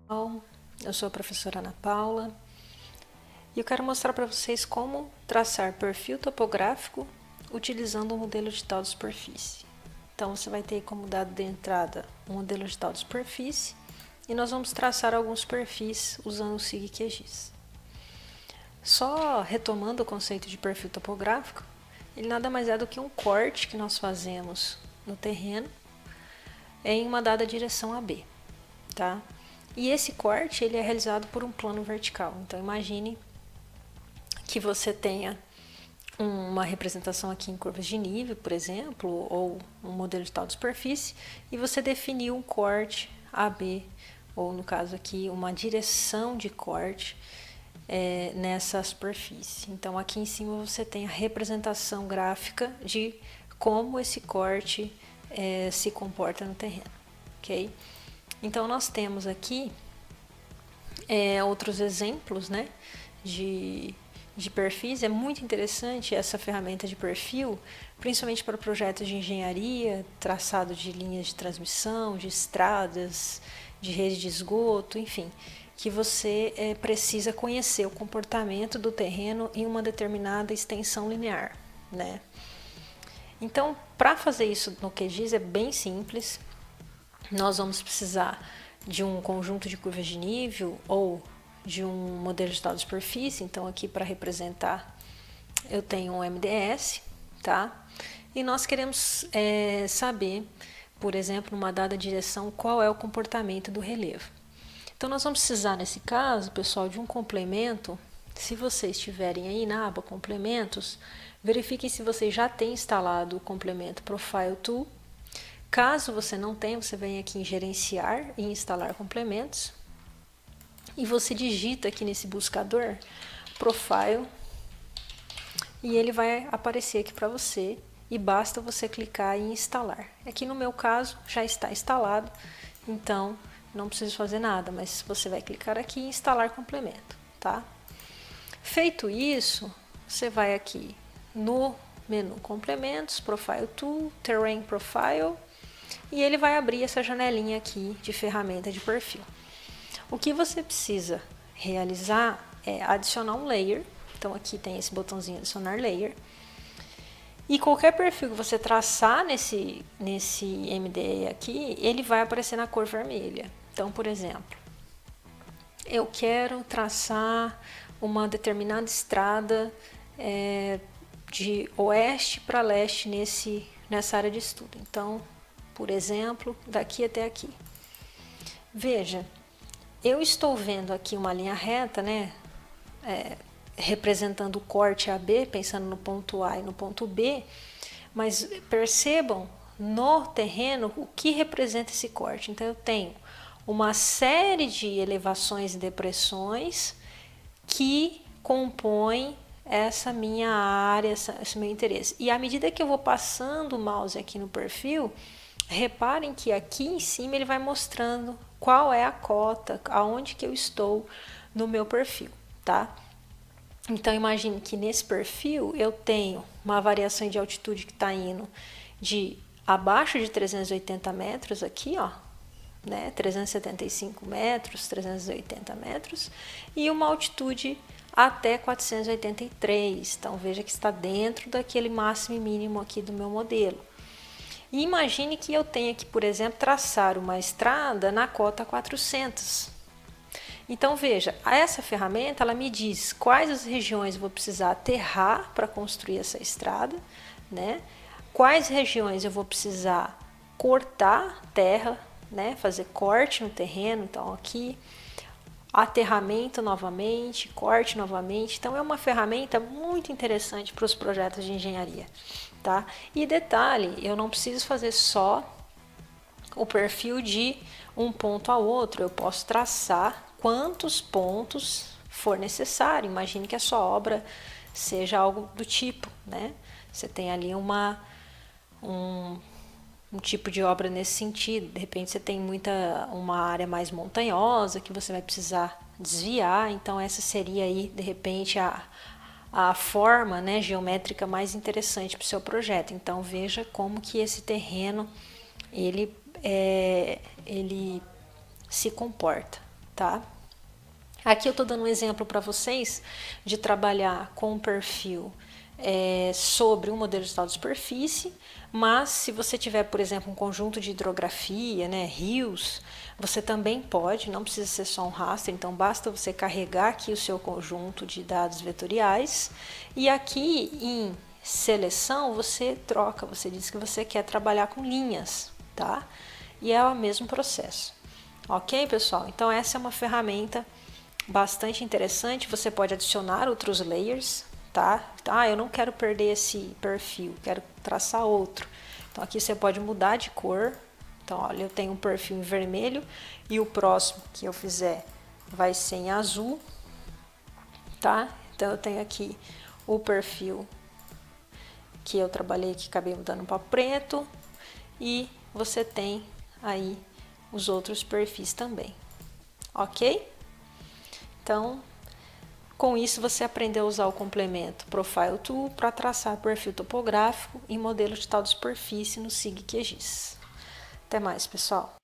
Eu sou a professora Ana Paula e eu quero mostrar para vocês como traçar perfil topográfico utilizando o modelo digital de superfície. Então você vai ter como dado de entrada o modelo digital de superfície e nós vamos traçar alguns perfis usando o SIG-QGIS. Só retomando o conceito de perfil topográfico, ele nada mais é do que um corte que nós fazemos no terreno em uma dada direção AB, tá? E esse corte ele é realizado por um plano vertical. Então imagine que você tenha uma representação aqui em curvas de nível, por exemplo, ou um modelo digital de superfície, e você definiu um corte AB, ou no caso aqui, uma direção de corte nessa superfície. Então aqui em cima você tem a representação gráfica de como esse corte se comporta no terreno, ok? Então nós temos aqui outros exemplos, né, de perfis. É muito interessante essa ferramenta de perfil, principalmente para projetos de engenharia, traçado de linhas de transmissão, de estradas, de rede de esgoto, enfim, que você precisa conhecer o comportamento do terreno em uma determinada extensão linear, né? Então, para fazer isso no QGIS é bem simples. Nós vamos precisar de um conjunto de curvas de nível ou de um modelo digital de superfície. Então aqui para representar eu tenho um MDS, tá? E nós queremos saber, por exemplo, numa dada direção, qual é o comportamento do relevo. Então nós vamos precisar nesse caso, pessoal, de um complemento. Se vocês estiverem aí na aba complementos, verifiquem se vocês já têm instalado o complemento Profile Tool. Caso você não tenha, você vem aqui em gerenciar e instalar complementos e você digita aqui nesse buscador Profile e ele vai aparecer aqui para você e basta você clicar em instalar. Aqui no meu caso já está instalado, então não preciso fazer nada, mas você vai clicar aqui e instalar complemento, tá? Feito isso, você vai aqui no menu complementos, Profile Tool, Terrain Profile, e ele vai abrir essa janelinha aqui de ferramenta de perfil. O que você precisa realizar é adicionar um layer. Então aqui tem esse botãozinho adicionar layer. E qualquer perfil que você traçar nesse MDE aqui, ele vai aparecer na cor vermelha. Então, por exemplo, eu quero traçar uma determinada estrada de oeste para leste nessa área de estudo. Então, por exemplo, daqui até aqui. Veja, eu estou vendo aqui uma linha reta, né, representando o corte AB, pensando no ponto A e no ponto B, mas percebam no terreno o que representa esse corte. Então eu tenho uma série de elevações e depressões que compõem essa minha área, esse meu interesse. E à medida que eu vou passando o mouse aqui no perfil, reparem que aqui em cima ele vai mostrando qual é a cota, aonde que eu estou no meu perfil, tá? Então imagine que nesse perfil eu tenho uma variação de altitude que está indo de abaixo de 380 metros aqui, ó, né? 375 metros, 380 metros, e uma altitude até 483. Então veja que está dentro daquele máximo e mínimo aqui do meu modelo. E imagine que eu tenha que, por exemplo, traçar uma estrada na cota 400. Então veja, essa ferramenta ela me diz quais as regiões eu vou precisar aterrar para construir essa estrada, né? Quais regiões eu vou precisar cortar terra, né? Fazer corte no terreno, então aqui aterramento novamente, corte novamente. Então é uma ferramenta muito interessante para os projetos de engenharia, tá? E detalhe, eu não preciso fazer só o perfil de um ponto a outro, eu posso traçar quantos pontos for necessário. Imagine que a sua obra seja algo do tipo, né? Você tem ali um tipo de obra nesse sentido. De repente você tem uma área mais montanhosa que você vai precisar desviar, então essa seria aí, de repente, a forma, né, geométrica mais interessante para o seu projeto. Então veja como que esse terreno ele se comporta, tá? Aqui eu estou dando um exemplo para vocês de trabalhar com um perfil sobre um modelo digital de superfície, mas se você tiver, por exemplo, um conjunto de hidrografia, né, rios, você também pode, não precisa ser só um raster, então basta você carregar aqui o seu conjunto de dados vetoriais e aqui em seleção você troca, você diz que você quer trabalhar com linhas, tá? E é o mesmo processo. Ok, pessoal? Então essa é uma ferramenta bastante interessante, você pode adicionar outros layers, tá? Eu não quero perder esse perfil, quero traçar outro. Então aqui você pode mudar de cor. Então, olha, eu tenho um perfil em vermelho e o próximo que eu fizer vai ser em azul, tá? Então eu tenho aqui o perfil que eu trabalhei, que acabei mudando para preto, e você tem aí os outros perfis também, ok? Então, com isso você aprendeu a usar o complemento Profile Tool para traçar perfil topográfico em modelo digital de superfície no SIG QGIS. Até mais, pessoal!